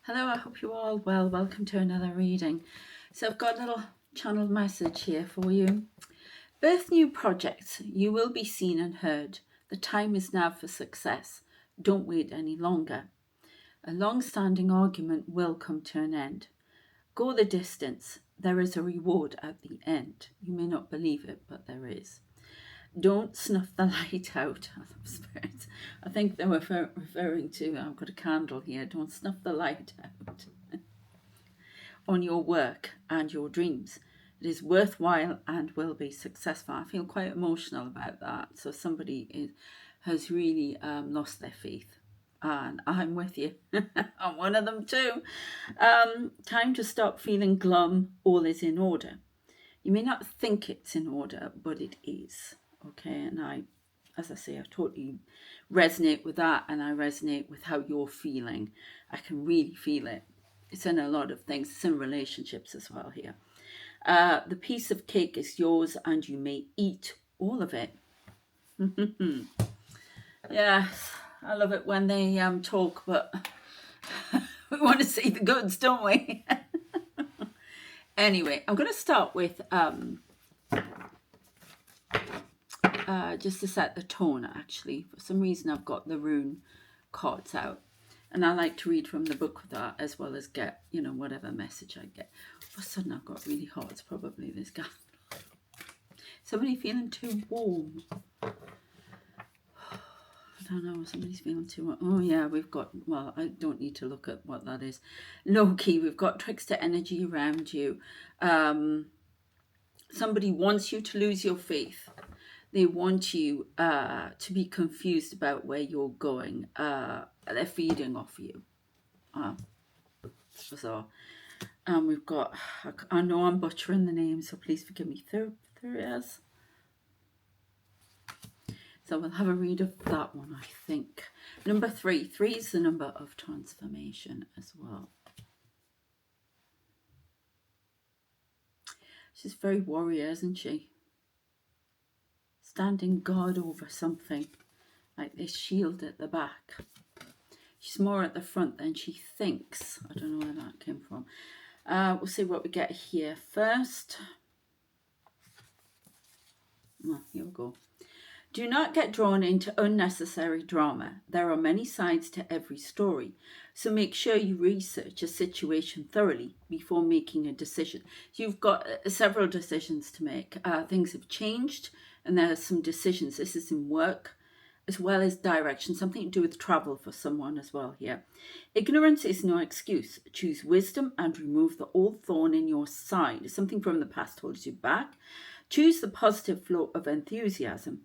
Hello, I hope you're all well. Welcome to another reading. So I've got a little channeled message here for you. Birth new projects. You will be seen and heard. The time is now for success. Don't wait any longer. A long-standing argument will come to an end. Go the distance. There is a reward at the end. You may not believe it, but there is. Don't snuff the light out. Spirits. I think they were referring to, I've got a candle here, don't snuff the light out on your work and your dreams. It is worthwhile and will be successful. I feel quite emotional about that. So somebody has really lost their faith. And I'm with you. I'm one of them too. Time to stop feeling glum. All is in order. You may not think it's in order, but it is. Okay, and as I say, I totally resonate with that, and I resonate with how you're feeling. I can really feel it. It's in a lot of things. It's in relationships as well here. The piece of cake is yours, and you may eat all of it. Yes, I love it when they talk, but we want to see the goods, don't we? Anyway, I'm going to start with just to set the tone. Actually, for some reason I've got the Rune cards out, and I like to read from the book with that, as well as get, whatever message I get. All of a sudden I've got really hot. It's probably this guy. Somebody feeling too warm. I don't know, somebody's feeling too warm. Oh yeah, we've got, well, I don't need to look at what that is. Low-key, we've got trickster energy around you. Somebody wants you to lose your faith. They want you to be confused about where you're going. They're feeding off you. So, we've got, I know I'm butchering the name, so please forgive me. Therias. So we'll have a read of that one, I think. Number 3. 3 is the number of transformation as well. She's very warrior, isn't she? Standing guard over something, like this shield at the back. She's more at the front than she thinks. I don't know where that came from. We'll see what we get here first. Well, here we go. Do not get drawn into unnecessary drama. There are many sides to every story, so make sure you research a situation thoroughly before making a decision. You've got several decisions to make. Things have changed, and there are some decisions. This is in work as well as direction, something to do with travel for someone as well here. Ignorance is no excuse. Choose wisdom and remove the old thorn in your side. Something from the past holds you back. Choose the positive flow of enthusiasm,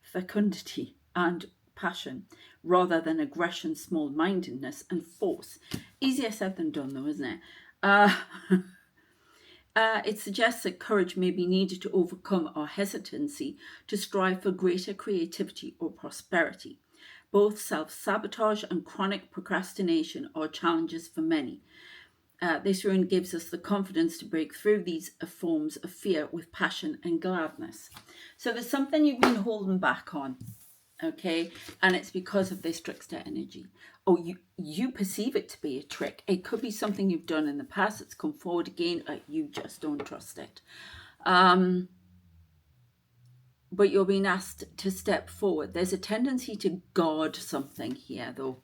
fecundity and passion, rather than aggression, small-mindedness and force. Easier said than done though, isn't it? It suggests that courage may be needed to overcome our hesitancy to strive for greater creativity or prosperity. Both self-sabotage and chronic procrastination are challenges for many. This rune gives us the confidence to break through these forms of fear with passion and gladness. So there's something you've been holding back on, okay? And it's because of this trickster energy. Or you perceive it to be a trick. It could be something you've done in the past. It's come forward again. You just don't trust it. But you're being asked to step forward. There's a tendency to guard something here, though.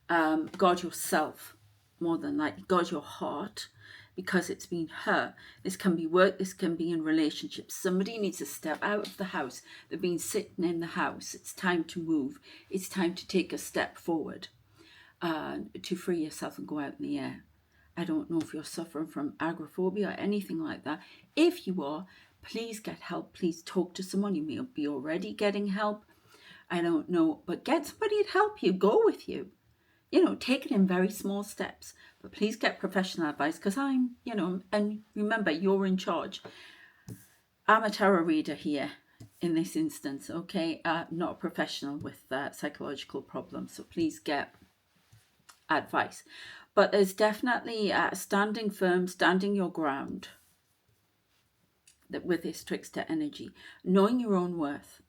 Guard yourself. More than likely, guard your heart, because it's been hurt. This can be work, this can be in relationships. Somebody needs to step out of the house. They've been sitting in the house. It's time to move. It's time to take a step forward, to free yourself and go out in the air. I don't know if you're suffering from agoraphobia or anything like that. If you are, please get help. Please talk to someone. You may be already getting help. I don't know, but get somebody to help you, go with you. Take it in very small steps, but please get professional advice, because I'm, and remember, you're in charge. I'm a tarot reader here in this instance, okay? Not a professional with psychological problems, so please get advice. But there's definitely standing firm, standing your ground with this trickster energy, knowing your own worth.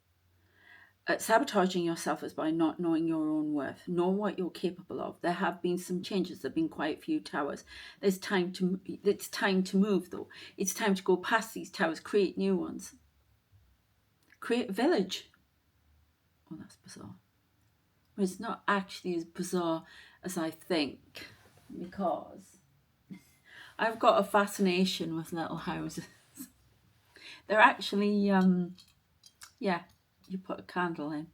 Sabotaging yourself is by not knowing your own worth. Know what you're capable of. There have been some changes. There have been quite a few towers. It's time to move, though. It's time to go past these towers, create new ones. Create a village. Oh, that's bizarre. But it's not actually as bizarre as I think, because I've got a fascination with little houses. They're actually, yeah, you put a candle in,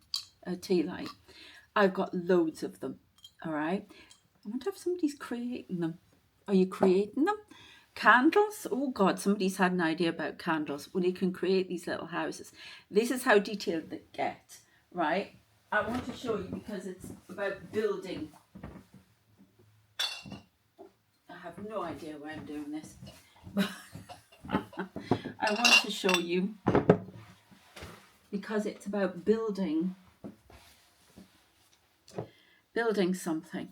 a tea light. I've got loads of them, all right? I wonder if somebody's creating them. Are you creating them? Candles? Oh God, somebody's had an idea about candles. Well, you can create these little houses. This is how detailed they get, right? I want to show you because it's about building. I have no idea why I'm doing this, but I want to show you because it's about building something.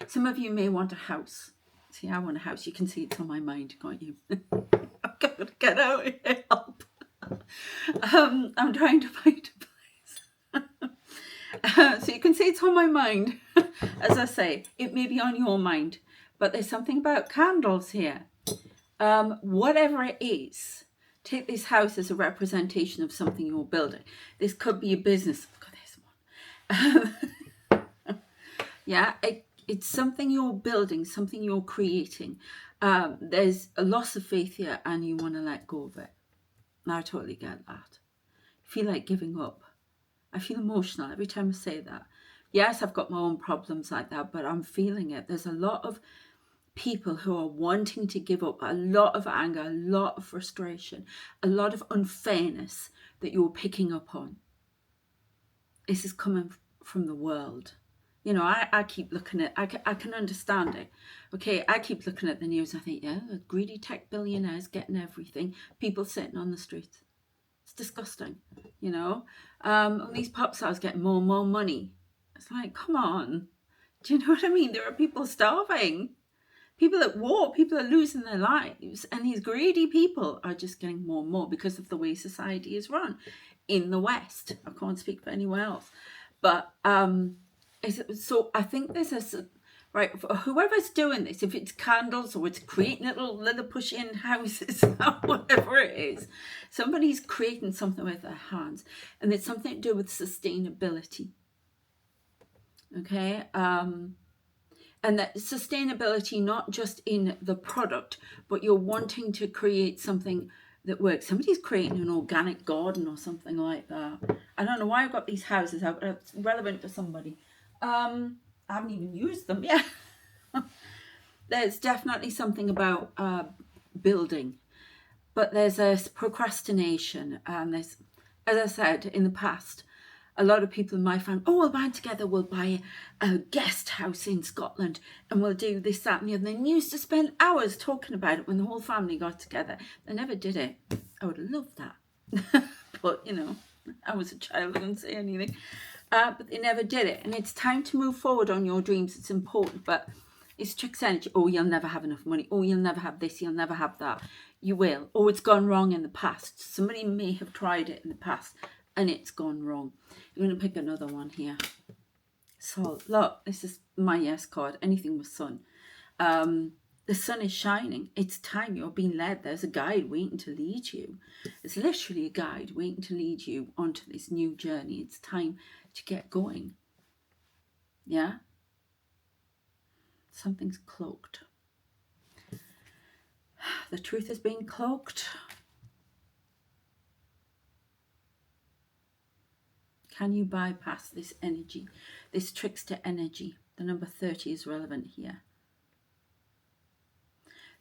Some of you may want a house. See, I want a house. You can see it's on my mind, can't you? I've got to get out of here. Help. I'm trying to find a place. So you can see it's on my mind. As I say, it may be on your mind, but there's something about candles here. Whatever it is, take this house as a representation of something you're building. This could be a business. Look at this one. Yeah, it's something you're building, something you're creating. There's a loss of faith here and you want to let go of it. I totally get that. I feel like giving up. I feel emotional every time I say that. Yes, I've got my own problems like that, but I'm feeling it. There's a lot of people who are wanting to give up, a lot of anger, a lot of frustration, a lot of unfairness that you're picking up on. This is coming from the world. You know, I keep looking at, I can understand it. Okay, I keep looking at the news. I think, yeah, the greedy tech billionaires getting everything. People sitting on the streets. It's disgusting, you know. All these pop stars getting more and more money. It's like, come on. Do you know what I mean? There are people starving. People at war, people are losing their lives. And these greedy people are just getting more and more because of the way society is run in the West. I can't speak for anywhere else. But so I think there's a, right, whoever's doing this, if it's candles or it's creating little push-in houses or whatever it is, somebody's creating something with their hands. And it's something to do with sustainability. Okay? And that sustainability, not just in the product, but you're wanting to create something that works. Somebody's creating an organic garden or something like that. I don't know why I've got these houses out, but it's relevant to somebody. I haven't even used them yet. There's definitely something about building, but there's a procrastination, and there's, as I said in the past, a lot of people in my family, oh, we'll band together, we'll buy a guest house in Scotland and we'll do this, that and the other. And they used to spend hours talking about it when the whole family got together. They never did it. I would have loved that. But, you know, I was a child, I didn't say anything. But they never did it. And it's time to move forward on your dreams. It's important, but it's Trickster energy. Oh, you'll never have enough money. Oh, you'll never have this. You'll never have that. You will. Oh, it's gone wrong in the past. Somebody may have tried it in the past and it's gone wrong. I'm going to pick another one here. So, look, this is my yes card. Anything with sun. The sun is shining. It's time. You're being led. There's a guide waiting to lead you. It's literally a guide waiting to lead you onto this new journey. It's time to get going. Yeah? Something's cloaked. The truth is being cloaked. Can you bypass this energy, this trickster energy? The number 30 is relevant here.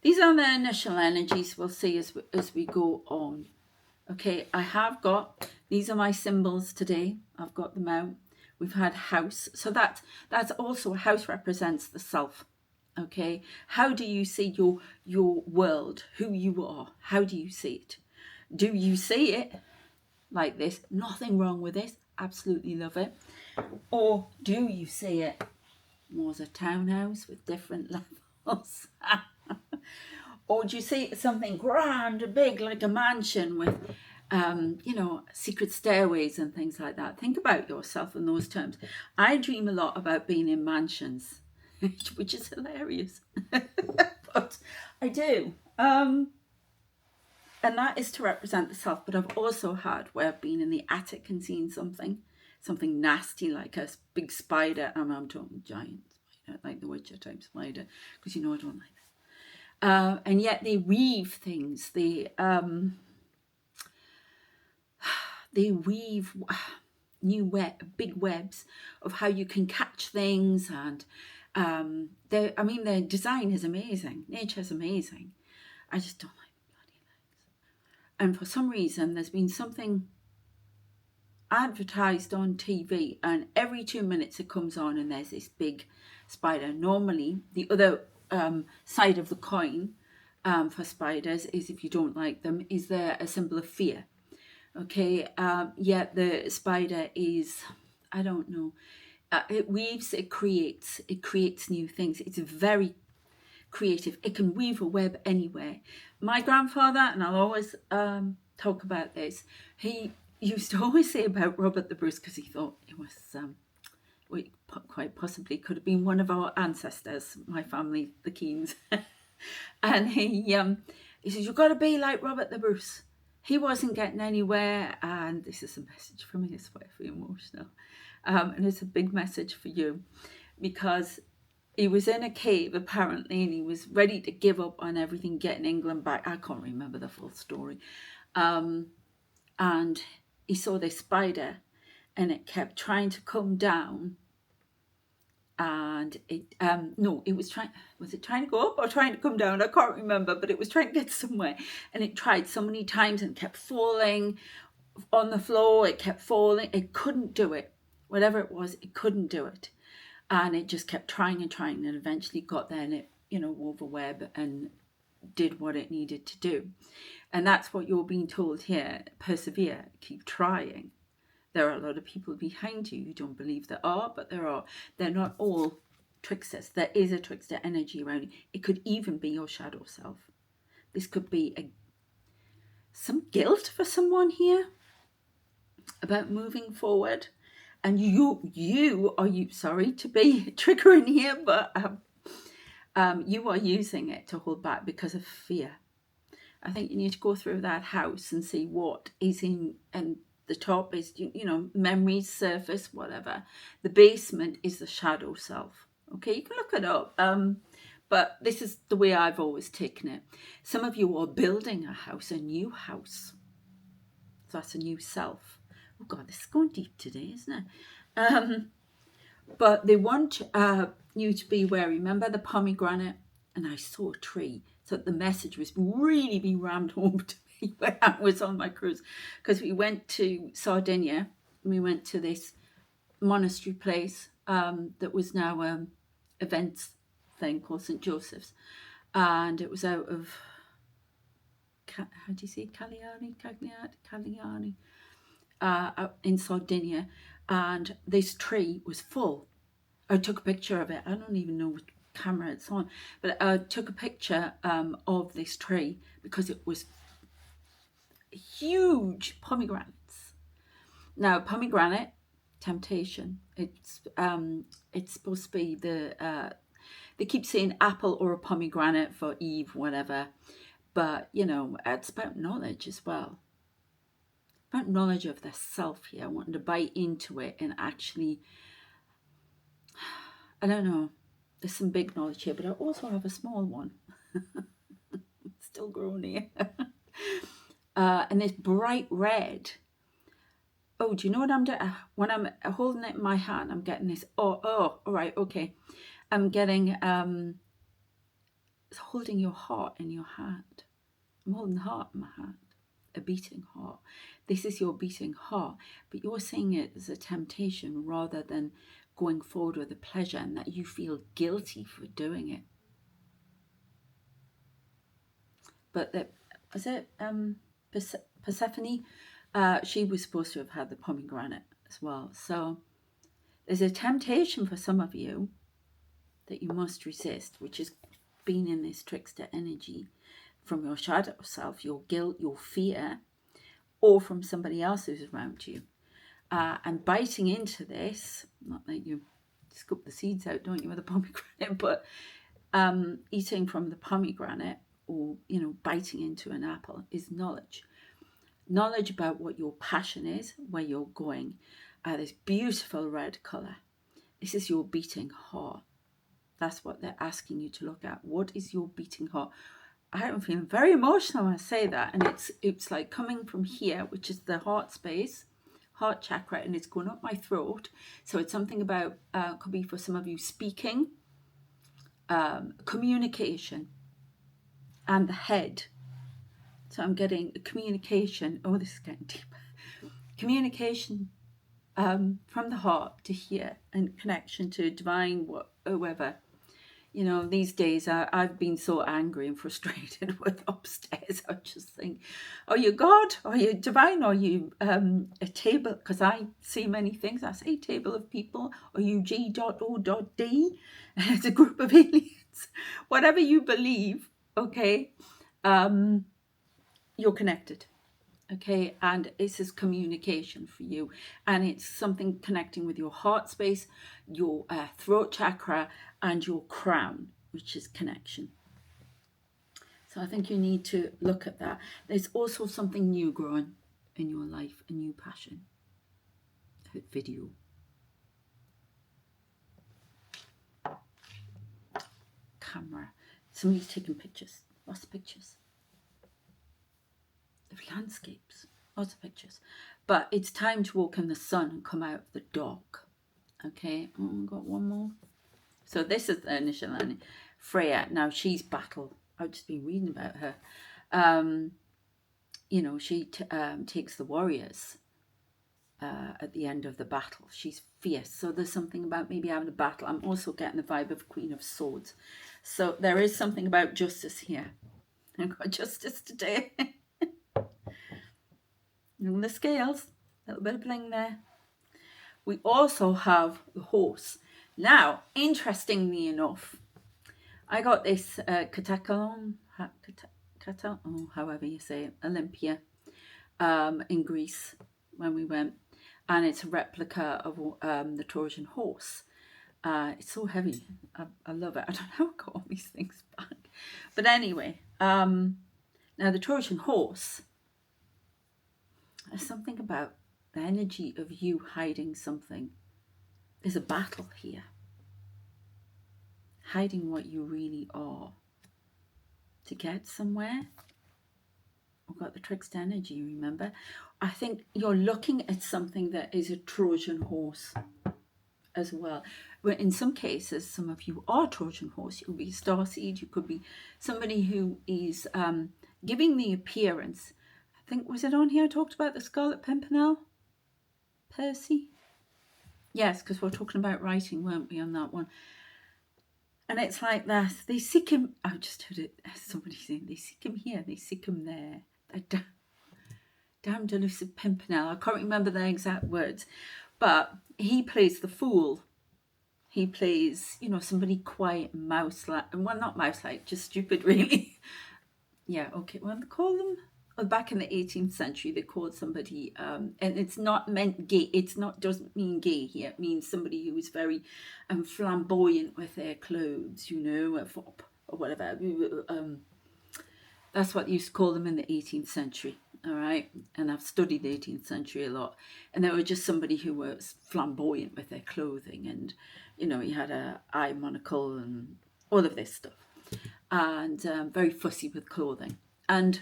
These are the initial energies we'll see as we go on. Okay, I have got, these are my symbols today. I've got them out. We've had house. So that's also, a house represents the self. Okay, how do you see your world, who you are? How do you see it? Do you see it like this? Nothing wrong with this. Absolutely love it. Or do you see it more as a townhouse with different levels? Or do you see it as something grand, big, like a mansion with you know, secret stairways and things like that. Think about yourself in those terms. I dream a lot about being in mansions, which is hilarious, but I do. And that is to represent the self. But I've also had where I've been in the attic and seen something nasty, like a big spider. I'm talking giant spider, like the Witcher type spider, because you know I don't like that. And yet they weave things. They weave big webs of how you can catch things, and their design is amazing. Nature's amazing. I just don't like the bloody legs. And for some reason, there's been something advertised on TV, and every 2 minutes it comes on, and there's this big spider. Normally, the other side of the coin for spiders is, if you don't like them, is there a symbol of fear. Okay, yet the spider is, I don't know, it weaves, it creates new things. It's very creative. It can weave a web anywhere. My grandfather, and I'll always talk about this, he used to always say about Robert the Bruce, because he thought it was, quite possibly could have been one of our ancestors, my family, the Keens. And he says, you've got to be like Robert the Bruce. He wasn't getting anywhere, and this is a message for me, it's very emotional. And it's a big message for you, because he was in a cave apparently, and he was ready to give up on everything, getting England back. I can't remember the full story. And he saw this spider, and it kept trying to come down. And it was trying to go up or trying to come down? I can't remember, but it was trying to get somewhere, and it tried so many times and kept falling on the floor. It kept falling. It couldn't do it. Whatever it was, it couldn't do it, and it just kept trying and trying, and eventually got there, and it, you know, wove a web and did what it needed to do. And that's what you're being told here. Persevere, keep trying. There are a lot of people behind you. You don't believe there are, but there are. They're not all tricksters. There is a trickster energy around you. It could even be your shadow self. This could be some guilt for someone here about moving forward. And sorry to be triggering here, but you are using it to hold back because of fear. I think you need to go through that house and see what is in, and the top is, you know, memories, surface, whatever. The basement is the shadow self. Okay, you can look it up. But this is the way I've always taken it. Some of you are building a house, a new house. So that's a new self. Oh God, this is going deep today, isn't it? But they want you to be wary. Remember the pomegranate? And I saw a tree. So the message was really being rammed home to me when I was on my cruise. Because we went to Sardinia. We went to this monastery place that was now events thing called St. Joseph's. And it was out of, how do you say, Cagliari, in Sardinia. And this tree was full. I took a picture of it. I don't even know what camera it's on, but I took a picture of this tree because it was huge pomegranates. Now, pomegranate, temptation. It's supposed to be they keep saying apple or a pomegranate for Eve, whatever. But, you know, it's about knowledge as well. About knowledge of the self here, wanting to bite into it and actually, I don't know, there's some big knowledge here, but I also have a small one. Still growing here. And this bright red. Oh, do you know what I'm doing? When I'm holding it in my hand, I'm getting this, all right, okay. I'm getting, it's holding your heart in your hand. I'm holding the heart in my hand, a beating heart. This is your beating heart, but you're seeing it as a temptation rather than going forward with a pleasure, and that you feel guilty for doing it. But was it Persephone? She was supposed to have had the pomegranate as well. So there's a temptation for some of you that you must resist, which is being in this trickster energy from your shadow self, your guilt, your fear or from somebody else who's around you. And biting into this, not that you scoop the seeds out, don't you, with a pomegranate, but eating from the pomegranate, or, you know, biting into an apple, is knowledge. Knowledge about what your passion is, where you're going. This beautiful red colour. This is your beating heart. That's what they're asking you to look at. What is your beating heart? I'm feeling very emotional when I say that, and it's like coming from here, which is the heart space, heart chakra, and it's going up my throat. So it's something about, could be for some of you, speaking, communication, and the head. So I'm getting communication. Oh, this is getting deeper. Communication from the heart to here, and connection to divine, whoever. You know, these days I've been so angry and frustrated with upstairs. I just think, are you God? Are you divine? Are you a table? Because I see many things. I say table of people. Are you G.O.D? It's a group of aliens. Whatever you believe, okay, you're connected. Okay, and this is communication for you, and it's something connecting with your heart space, your throat chakra, and your crown, which is connection. So I think you need to look at that. There's also something new growing in your life, a new passion. Video. Camera. Somebody's taking pictures. Lots of pictures. Of landscapes, lots of pictures. But it's time to walk in the sun and come out of the dark. Okay, I've got one more. So this is the initial line. Freya, now she's battle. I've just been reading about her. You know, she takes the warriors at the end of the battle. She's fierce. So there's something about maybe having a battle. I'm also getting the vibe of Queen of Swords. So there is something about justice here. I've got justice today. On the scales, a little bit of bling there. We also have the horse. Now, interestingly enough, I got this Katakalon, however you say it, Olympia, in Greece when we went, and it's a replica of the Trojan horse. It's so heavy. I love it. I don't know how I got all these things back, but anyway, now the Trojan horse. There's something about the energy of you hiding something. There's a battle here. Hiding what you really are. To get somewhere. We've got the Trickster energy, remember? I think you're looking at something that is a Trojan horse as well. Where in some cases, some of you are Trojan horse. You could be a starseed. You could be somebody who is giving the appearance. I think, was it on here I talked about the Scarlet Pimpernel? Percy? Yes, because we're talking about writing, weren't we, on that one? And it's like that. They seek him. I just heard it. Somebody saying, they seek him here, they seek him there. That damned elusive Pimpernel. I can't remember the exact words. But he plays the fool. He plays, you know, somebody quiet, mouse-like. Well, not mouse-like, just stupid, really. Yeah, okay. What do they call them? Well, back in the 18th century, they called somebody, and it's not meant gay. It's not, doesn't mean gay here. It means somebody who is very flamboyant with their clothes, you know, or whatever. That's what they used to call them in the 18th century, all right? And I've studied the 18th century a lot. And they were just somebody who was flamboyant with their clothing. And, you know, he had a eye monocle and all of this stuff. And very fussy with clothing. And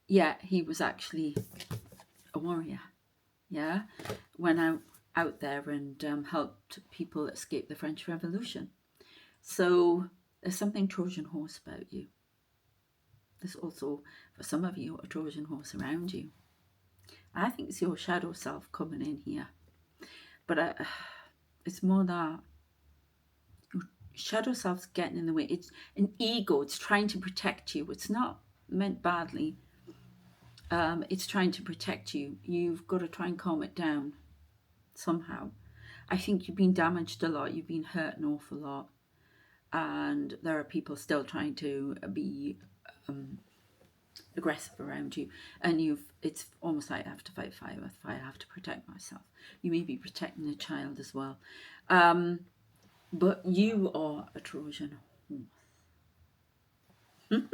yeah, he was actually a warrior. Yeah, went out there and helped people escape the French Revolution. So there's something Trojan horse about you. There's also, for some of you, a Trojan horse around you. I think it's your shadow self coming in here. But it's more that your shadow self's getting in the way. It's an ego. It's trying to protect you. It's not meant badly. It's trying to protect you. You've got to try and calm it down somehow. I think you've been damaged a lot. You've been hurt an awful lot. And there are people still trying to be aggressive around you, and it's almost like I have to fight fire with fire. I have to protect myself. You may be protecting the child as well, but you are a Trojan horse.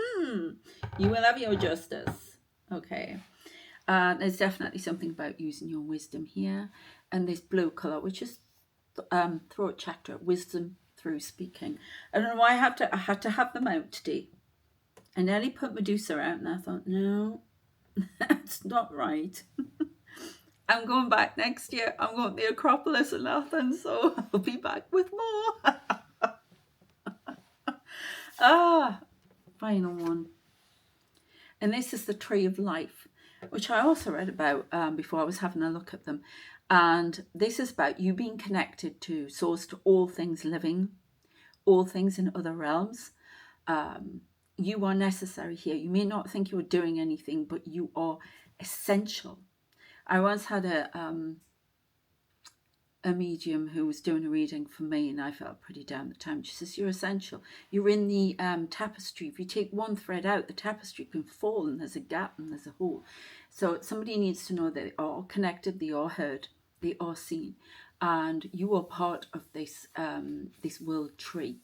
You will have your justice. Okay. There's definitely something about using your wisdom here, and this blue color, which is throat chakra, wisdom through speaking. I don't know why I had to have them out today. I nearly put Medusa out, and I thought, no, that's not right. I'm going back next year. I'm going to the Acropolis in Athens, so I'll be back with more. Final one. And this is the Tree of Life, which I also read about before I was having a look at them. And this is about you being connected to source, to all things living, all things in other realms. You are necessary here. You may not think you're doing anything, but you are essential. I once had a medium who was doing a reading for me, and I felt pretty down at the time. She says, you're essential. You're in the tapestry. If you take one thread out, the tapestry can fall, and there's a gap and there's a hole. So somebody needs to know that they are connected, they are heard, they are seen, and you are part of this this world tree.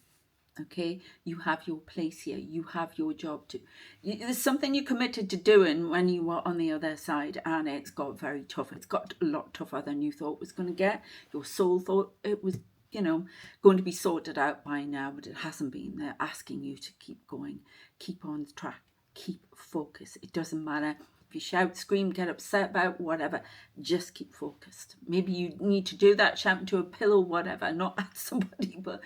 Okay, you have your place here. You have your job to. There's something you committed to doing when you were on the other side, and it's got very tough. It's got a lot tougher than you thought it was going to get. Your soul thought it was, going to be sorted out by now, but it hasn't been. They're asking you to keep going, keep on track, keep focused. It doesn't matter if you shout, scream, get upset about whatever. Just keep focused. Maybe you need to do that, shout into a pillow, whatever, not at somebody, but.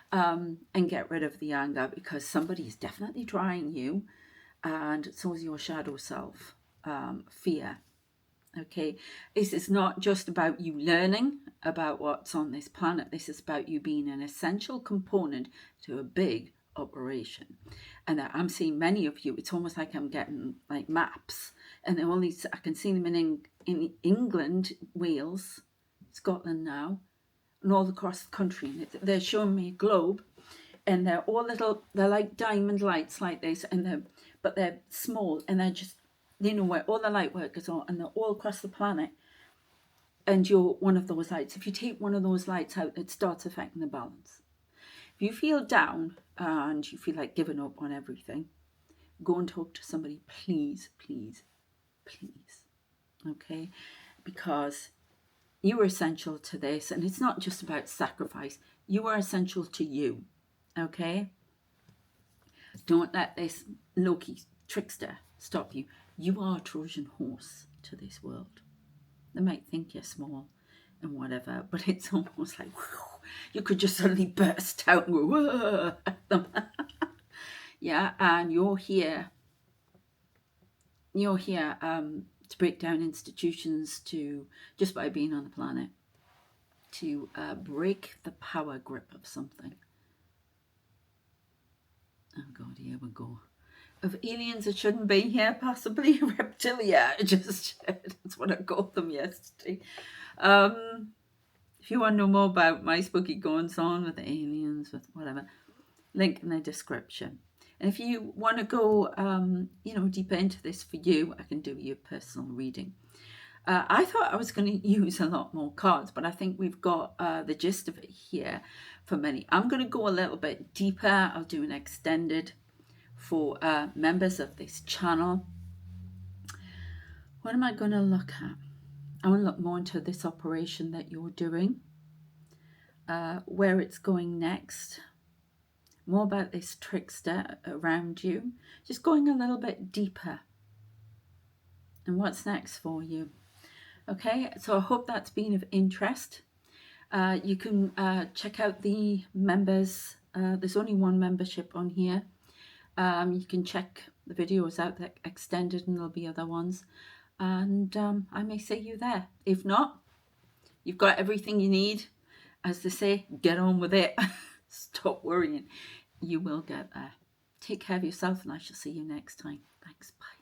And get rid of the anger, because somebody is definitely trying you, and so is your shadow self. Fear. Okay, this is not just about you learning about what's on this planet. This is about you being an essential component to a big operation. And I'm seeing many of you, it's almost like I'm getting like maps, and I can see them in England, Wales, Scotland now, and all across the country. They're showing me a globe, and they're all little, they're like diamond lights like this, but they're small, and they're just, where all the light workers are, and they're all across the planet, and you're one of those lights. If you take one of those lights out, it starts affecting the balance. If you feel down and you feel like giving up on everything, go and talk to somebody, please, please, please. Okay, because you are essential to this, and it's not just about sacrifice. You are essential to you, okay? Don't let this Loki trickster stop you. You are a Trojan horse to this world. They might think you're small and whatever, but it's almost like you could just suddenly burst out and go, whoa, at them. Yeah, and you're here to break down institutions, to just by being on the planet, to break the power grip of something. Oh God, here we go. Of aliens that shouldn't be here, possibly reptilia. That's what I called them yesterday. If you want to know more about my spooky goings on with aliens, with whatever, link in the description. And if you want to go, deeper into this for you, I can do you a personal reading. I thought I was going to use a lot more cards, but I think we've got the gist of it here for many. I'm going to go a little bit deeper. I'll do an extended for members of this channel. What am I going to look at? I want to look more into this operation that you're doing, where it's going next. More about this trickster around you, just going a little bit deeper, and what's next for you. Okay, so I hope that's been of interest. You can check out the members. There's only one membership on here. You can check the videos out that extended, and there'll be other ones, and I may see you there. If not, you've got everything you need. As they say, get on with it. Stop worrying. You will get there. Take care of yourself, and I shall see you next time. Thanks. Bye.